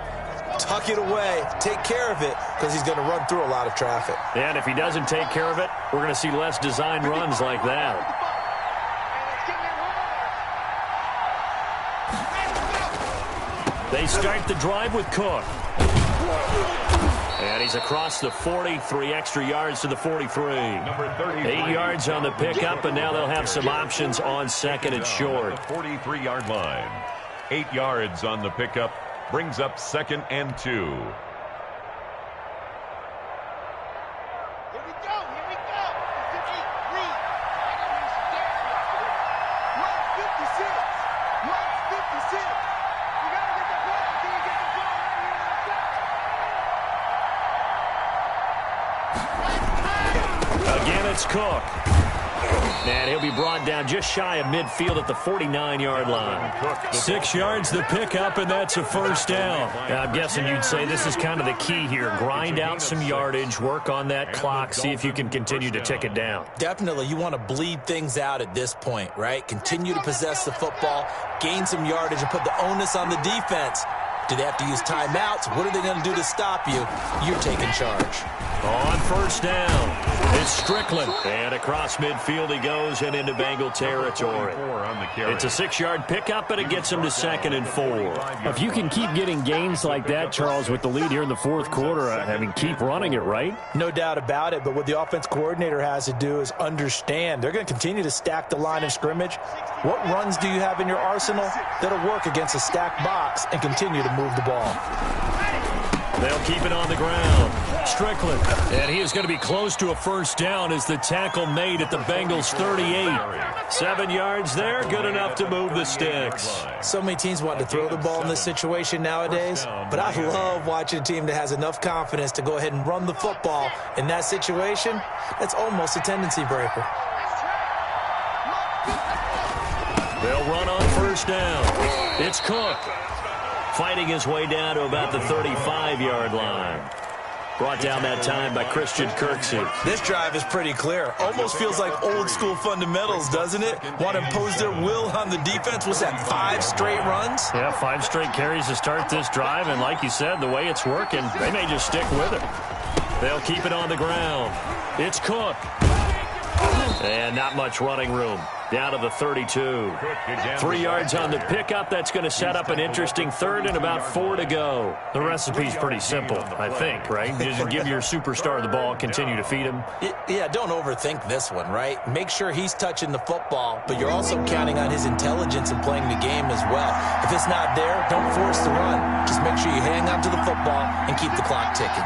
Tuck it away. Take care of it because he's going to run through a lot of traffic. And if he doesn't take care of it, we're going to see less design runs like that. They start the drive with Cook. And he's across the 40, 3 extra yards to the 43. 8 yards on the pickup, and now they'll have some options on second and short. 43-yard line. 8 yards on the pickup. Brings up 2nd and 2. Here we go. Here we go. Mississippi, read. I got me scared. Mark 56. Mark 56. You got to get the ball. Can you get the ball right here? Again, it's Cook. And he'll be brought down just shy of midfield at the 49-yard line. 6 yards the pickup, and that's a first down. Now, I'm guessing you'd say this is kind of the key here. Grind out some yardage, work on that clock, see if you can continue to tick it down. Definitely, you want to bleed things out at this point, right? Continue to possess the football, gain some yardage, and put the onus on the defense. Do they have to use timeouts? What are they going to do to stop you? You're taking charge. On first down, it's Strickland. And across midfield he goes and into Bengal territory. It's a 6-yard pickup, and it gets him to 2nd and 4. If you can keep getting gains like that, Charles, with the lead here in the fourth quarter, I mean, keep running it, right? No doubt about it, but what the offense coordinator has to do is understand. They're going to continue to stack the line of scrimmage. What runs do you have in your arsenal that'll work against a stacked box and continue to move the ball? They'll keep it on the ground. Strickland. And he is going to be close to a first down as the tackle made at the Bengals 38. 7 yards there, good enough to move the sticks. So many teams want to throw the ball in this situation nowadays, but I love watching a team that has enough confidence to go ahead and run the football. In that situation, that's almost a tendency breaker. They'll run on first down. It's Cook. Fighting his way down to about the 35-yard line. Brought down that time by Christian Kirksey. This drive is pretty clear. Almost feels like old-school fundamentals, doesn't it? Want to impose their will on the defense. Was that 5 straight runs? Yeah, 5 straight carries to start this drive, and like you said, the way it's working, they may just stick with it. They'll keep it on the ground. It's Cook. And not much running room. Down to the 32. 3 yards on the pickup. That's going to set up an interesting third and about 4 to go. The recipe's pretty simple, I think, right? You just give your superstar the ball, continue to feed him. Yeah, don't overthink this one, right? Make sure he's touching the football, but you're also counting on his intelligence in playing the game as well. If it's not there, don't force the run. Just make sure you hang on to the football and keep the clock ticking.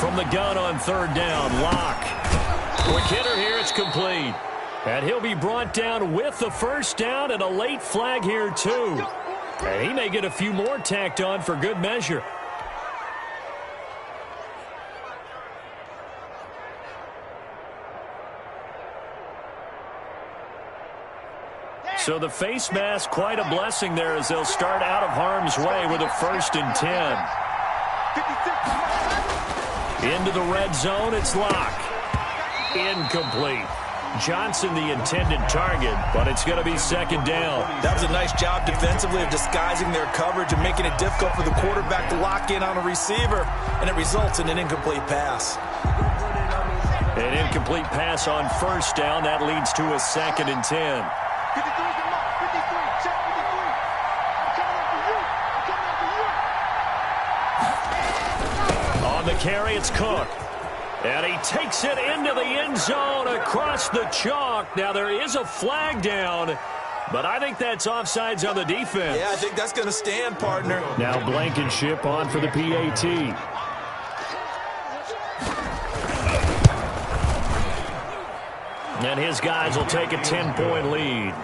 From the gun on third down, Locke. Quick hitter here, it's complete. And he'll be brought down with the first down and a late flag here too. And he may get a few more tacked on for good measure. So the face mask, quite a blessing there as they'll start out of harm's way with a 1st and 10. Into the red zone, it's Locke. Incomplete. Johnson the intended target, but it's going to be 2nd down. That was a nice job defensively of disguising their coverage and making it difficult for the quarterback to lock in on a receiver, and it results in an incomplete pass. An incomplete pass on first down. That leads to a 2nd and 10. 53's the mark. 53. Check 53. I'm coming after you. I'm coming after you. On the carry, it's Cook. And he takes it into the end zone across the chalk. Now, there is a flag down, but I think that's offsides on the defense. Yeah, I think that's going to stand, partner. Now Blankenship on for the PAT. And his guys will take a 10-point lead.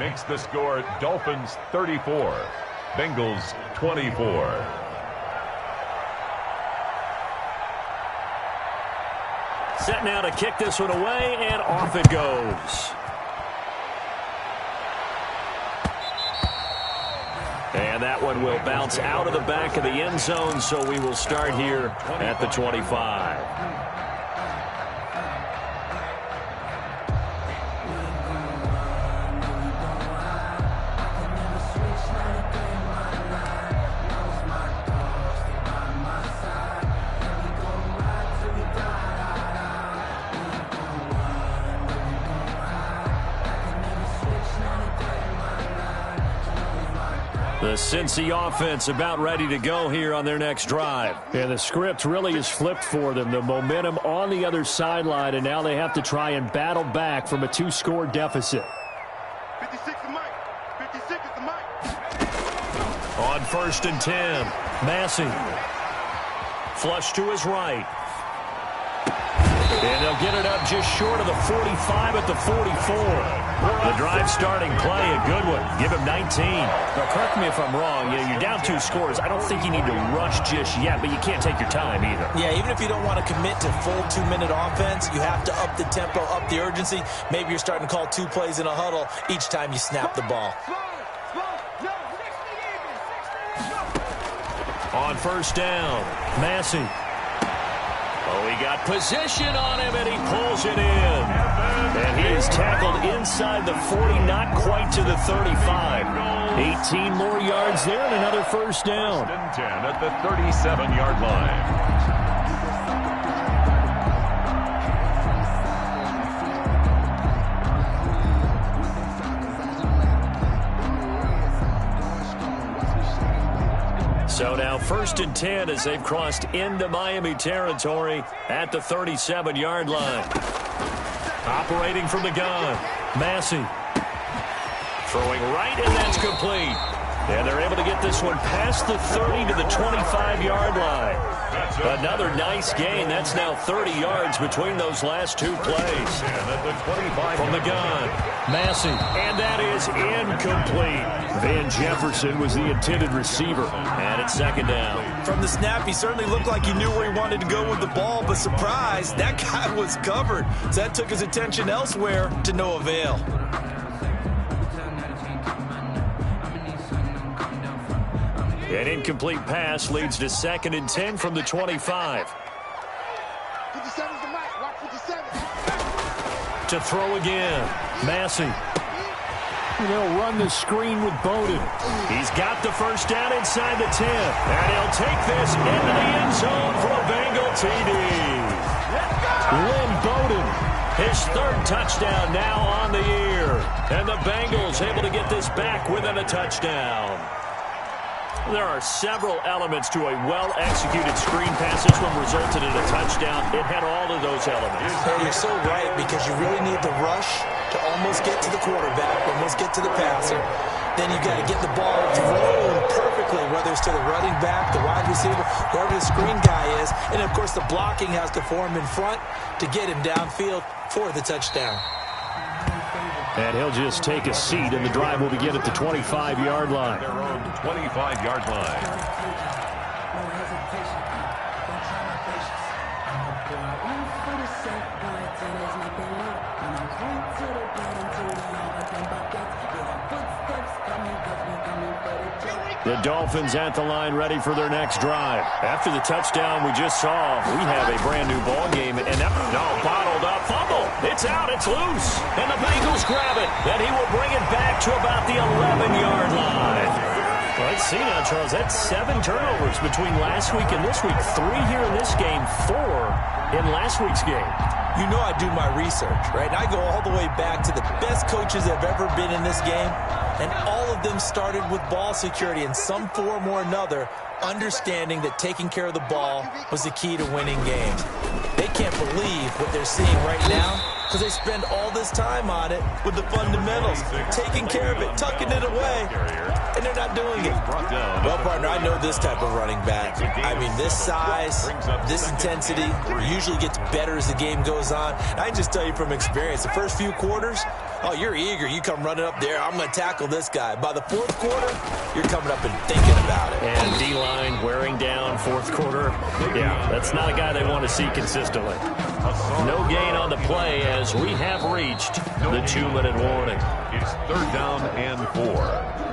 Makes the score Dolphins 34, Bengals 24. Set now to kick this one away, and off it goes. And that one will bounce out of the back of the end zone, so we will start here at the 25. The Cincy offense about ready to go here on their next drive. And the script really is flipped for them. The momentum on the other sideline, and now they have to try and battle back from a 2-score deficit. 56 is Mike. 56 is the Mike. On 1st and 10, Massey. Flush to his right. And they'll get it up just short of the 45 at the 44. The drive starting play, a good one. Give him 19. Now, correct me if I'm wrong. You're down 2 scores. I don't think you need to rush just yet, but you can't take your time either. Yeah, even if you don't want to commit to full 2-minute offense, you have to up the tempo, up the urgency. Maybe you're starting to call 2 plays in a huddle each time you snap the ball. On 1st down, Massey. Oh, he got position on him, and he pulls it in. And he is tackled inside the 40, not quite to the 35. 18 more yards there and another 1st down. 1st and 10 at the 37-yard line. So now 1st and 10 as they've crossed into Miami territory at the 37-yard line. Operating from the gun, Massey. Throwing right, and that's complete. And they're able to get this one past the 30 to the 25-yard line. Another nice gain. That's now 30 yards between those last 2 plays. From the gun, Massey. And that is incomplete. Van Jefferson was the intended receiver. And it's 2nd down. From the snap, he certainly looked like he knew where he wanted to go with the ball, but surprise, that guy was covered. So that took his attention elsewhere to no avail. An incomplete pass leads to 2nd and 10 from the 25. 57 is the Mike. Watch 57. To throw again, Massey. They'll run the screen with Bowden. He's got the 1st down inside the 10. And he'll take this into the end zone for a Bengal TD. Lynn Bowden, his 3rd touchdown now on the year. And the Bengals able to get this back within a touchdown. There are several elements to a well-executed screen pass. This one resulted in a touchdown. It had all of those elements. You're so right, because you really need the rush to almost get to the quarterback, almost get to the passer. Then you got to get the ball thrown perfectly, whether it's to the running back, the wide receiver, whoever the screen guy is. And, of course, the blocking has to form in front to get him downfield for the touchdown. And he'll just take a seat, and the drive will begin at the 25-yard line. Their own 25-yard line. The Dolphins at the line, ready for their next drive. After the touchdown we just saw, we have a brand-new ball game. And that, bottled up fumble. It's out. It's loose. And the Bengals grab it. And he will bring it back to about the 11-yard line. Well, let's see now, Charles. That's 7 turnovers between last week and this week. 3 here in this game, 4 in last week's game. You know I do my research, right? And I go all the way back to the best coaches that have ever been in this game. And all of them started with ball security in some form or another, understanding that taking care of the ball was the key to winning games. They can't believe what they're seeing right now because they spend all this time on it with the fundamentals, taking care of it, tucking it away, and they're not doing it. Well, partner, I know this type of running back. I mean, this size, this intensity usually gets better as the game goes on. I can just tell you from experience, the first few quarters, oh, you're eager. You come running up there. I'm going to tackle this guy. By the 4th quarter, you're coming up and thinking about it. And D-line wearing down 4th quarter. Yeah, that's not a guy they want to see consistently. No gain on the play as we have reached the 2-minute warning. It's 3rd down and 4.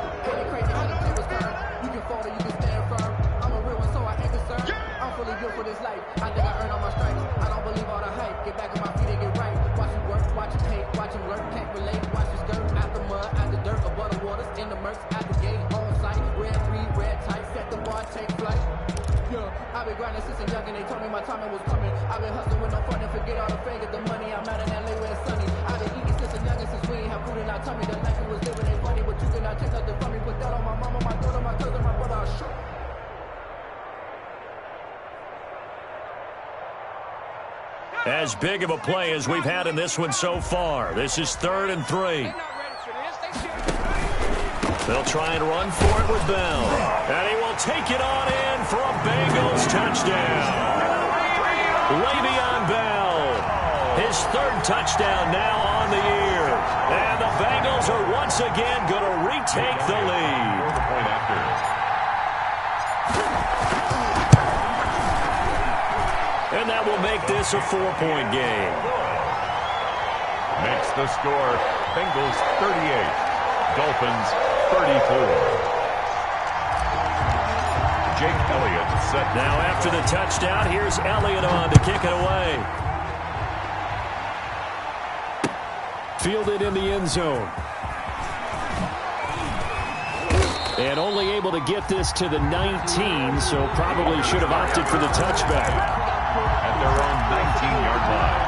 I've been grinding since a young and they told me my time was coming. I've been hustling with no fun and forget all the fame, get the money. I'm out in LA where it's sunny. I've been eating since a young and since we ain't have food in our tummy. The life we was living ain't funny, but you cannot take nothing from me. Put that on my mama, my daughter, as big of a play as we've had in this one so far. This is 3rd and 3. They'll try and run for it with Bell. And he will take it on in for a Bengals touchdown. Le'Veon Bell, his 3rd touchdown now on the year. And the Bengals are once again going to retake the lead. And that will make this a 4-point game. Makes the score Bengals 38, Dolphins 34. Jake Elliott set. Now after the touchdown, here's Elliott on to kick it away. Fielded in the end zone. And only able to get this to the 19, so probably should have opted for the touchback. At their own 19-yard line.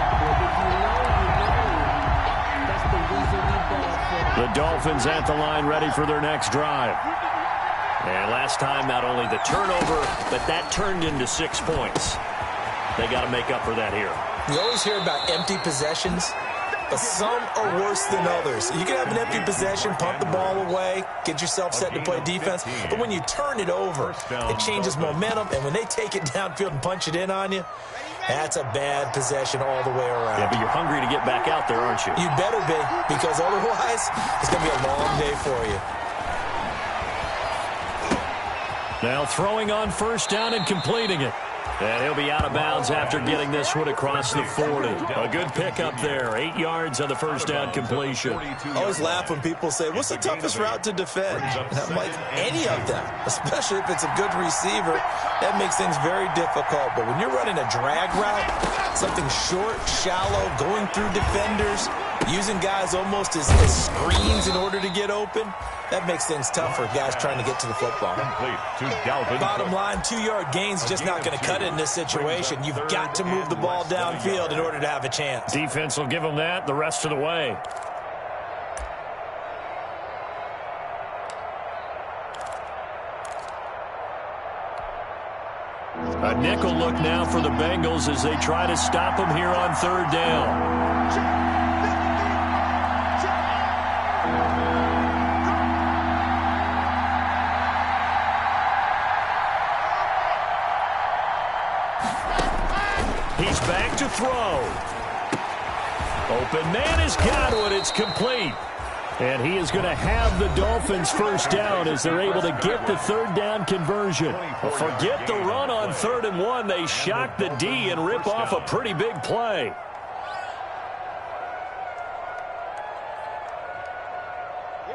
The Dolphins at the line ready for their next drive. And last time, not only the turnover, but that turned into 6 points. They got to make up for that here. You always hear about empty possessions, but some are worse than others. You can have an empty possession, punt the ball away, get yourself set to play defense, but when you turn it over, it changes momentum, and when they take it downfield and punch it in on you, that's a bad possession all the way around. Yeah, but you're hungry to get back out there, aren't you? You better be, because otherwise, it's going to be a long day for you. Now throwing on 1st down and completing it. And he'll be out of bounds after getting this one across the 40. A good pickup there. 8 yards on the 1st down completion. I always laugh when people say, what's the toughest route to defend? And I'm like, any of them, especially if it's a good receiver. That makes things very difficult. But when you're running a drag route, something short, shallow, going through defenders, using guys almost as screens in order to get open, that makes things tough for guys trying to get to the football. Complete to Dalvin. Bottom line, 2-yard gain's just not going to cut it in this situation. You've got to move the ball downfield in order to have a chance. Defense will give them that the rest of the way. A nickel look now for the Bengals as they try to stop them here on 3rd down. He's back to throw. Open man has got it. It's complete. And he is going to have the Dolphins 1st down as they're able to get the 3rd down conversion. Forget the run on 3rd and 1. They shock the D and rip off a pretty big play.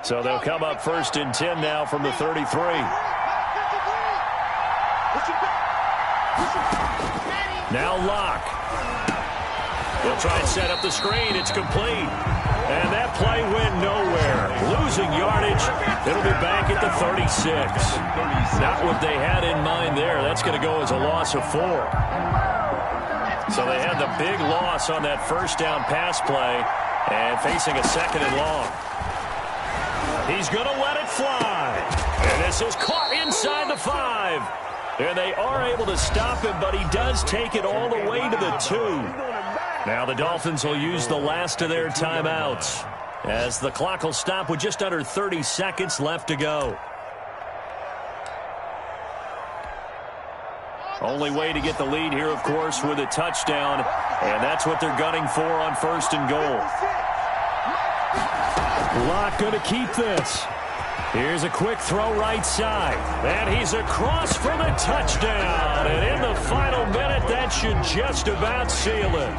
So they'll come up 1st and 10 now from the 33. Now Locke. They'll try and set up the screen. It's complete. And that play went nowhere. Losing yardage. It'll be back at the 36. Not what they had in mind there. That's going to go as a loss of 4. So they had the big loss on that 1st down pass play and facing a 2nd and long. He's going to let it fly. And this is caught inside the 5. And they are able to stop him, but he does take it all the way to the 2. Now the Dolphins will use the last of their timeouts as the clock will stop with just under 30 seconds left to go. Only way to get the lead here, of course, with a touchdown, and that's what they're gunning for on 1st and goal. Locke going to keep this. Here's a quick throw right side. And he's across for the touchdown. And in the final minute, that should just about seal it.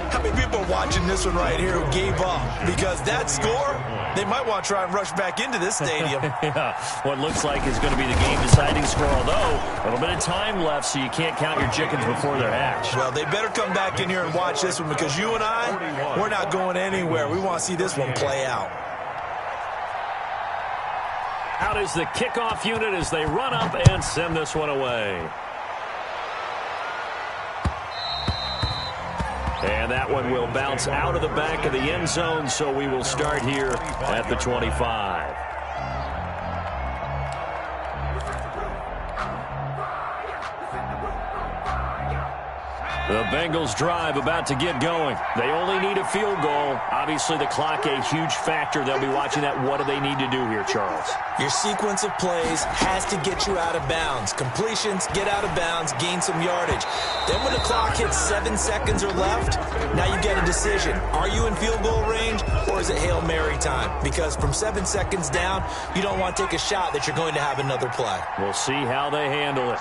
How many people are watching this one right here who gave up? Because that score, they might want to try and rush back into this stadium. Yeah, what looks like is going to be the game-deciding score, although a little bit of time left, so you can't count your chickens before they're hatched. Well, they better come back in here and watch this one because you and I, we're not going anywhere. We want to see this one play out. Out is the kickoff unit as they run up and send this one away. And that one will bounce out of the back of the end zone, so we will start here at the 25. The Bengals drive about to get going. They only need a field goal. Obviously, the clock a huge factor. They'll be watching that. What do they need to do here, Charles? Your sequence of plays has to get you out of bounds. Completions, get out of bounds, gain some yardage. Then when the clock hits 7 seconds or left, now you get a decision. Are you in field goal range or is it Hail Mary time? Because from 7 seconds down, you don't want to take a shot that you're going to have another play. We'll see how they handle it.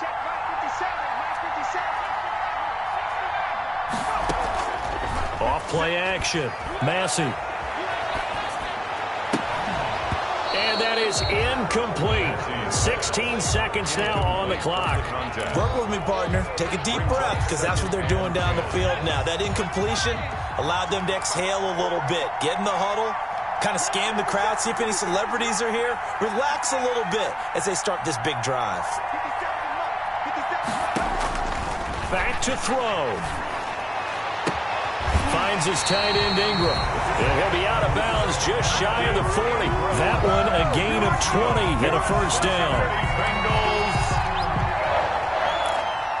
Off-play action. Massey. And that is incomplete. 16 seconds now on the clock. Work with me, partner. Take a deep breath, because that's what they're doing down the field now. That incompletion allowed them to exhale a little bit. Get in the huddle, kind of scan the crowd, see if any celebrities are here. Relax a little bit as they start this big drive. Back to throw. Finds his tight end, Ingram. And he'll be out of bounds just shy of the 40. That one a gain of 20 and a first down. Bengals.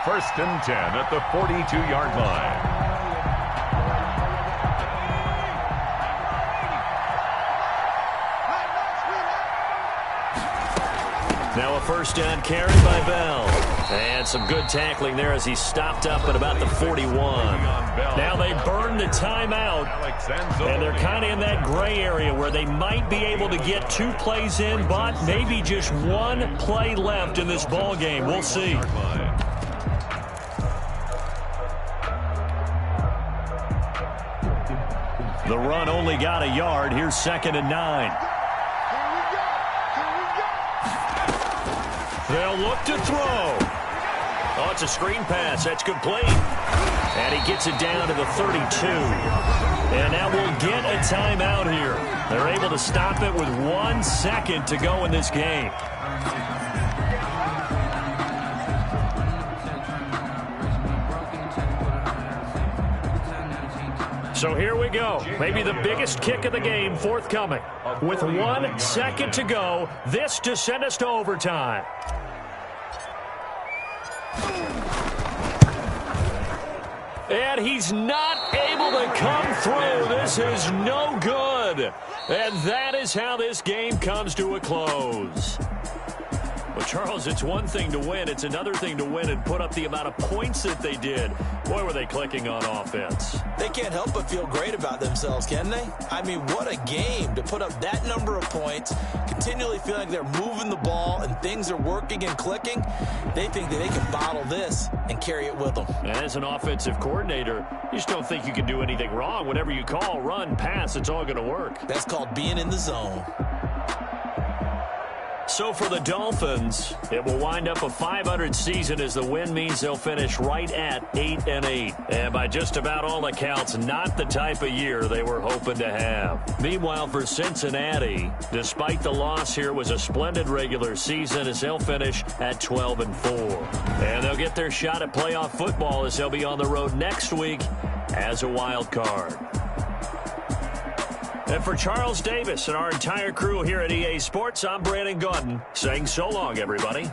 1st and 10 at the 42-yard line. Now a first down carry by Bell. And some good tackling there as he stopped up at about the 41. Now they burn the timeout. And they're kind of in that gray area where they might be able to get 2 plays in, but maybe just 1 play left in this ball game. We'll see. The run only got a yard. Here's 2nd and 9. They'll look to throw. Oh, it's a screen pass. That's complete. And he gets it down to the 32. And now we'll get a timeout here. They're able to stop it with 1 second to go in this game. So here we go. Maybe the biggest kick of the game forthcoming. With 1 second to go, this to send us to overtime. And he's not able to come through. This is no good. And that is how this game comes to a close. Well, Charles, it's one thing to win. It's another thing to win and put up the amount of points that they did. Boy, were they clicking on offense. They can't help but feel great about themselves, can they? I mean, what a game to put up that number of points, continually feeling like they're moving the ball and things are working and clicking. They think that they can bottle this and carry it with them. As an offensive coordinator, you just don't think you can do anything wrong. Whatever you call, run, pass, it's all going to work. That's called being in the zone. So for the Dolphins, it will wind up a .500 season as the win means they'll finish right at 8-8. And by just about all accounts, not the type of year they were hoping to have. Meanwhile, for Cincinnati, despite the loss here, was a splendid regular season as they'll finish at 12-4. And they'll get their shot at playoff football as they'll be on the road next week as a wild card. And for Charles Davis and our entire crew here at EA Sports, I'm Brandon Gaudin saying so long, everybody.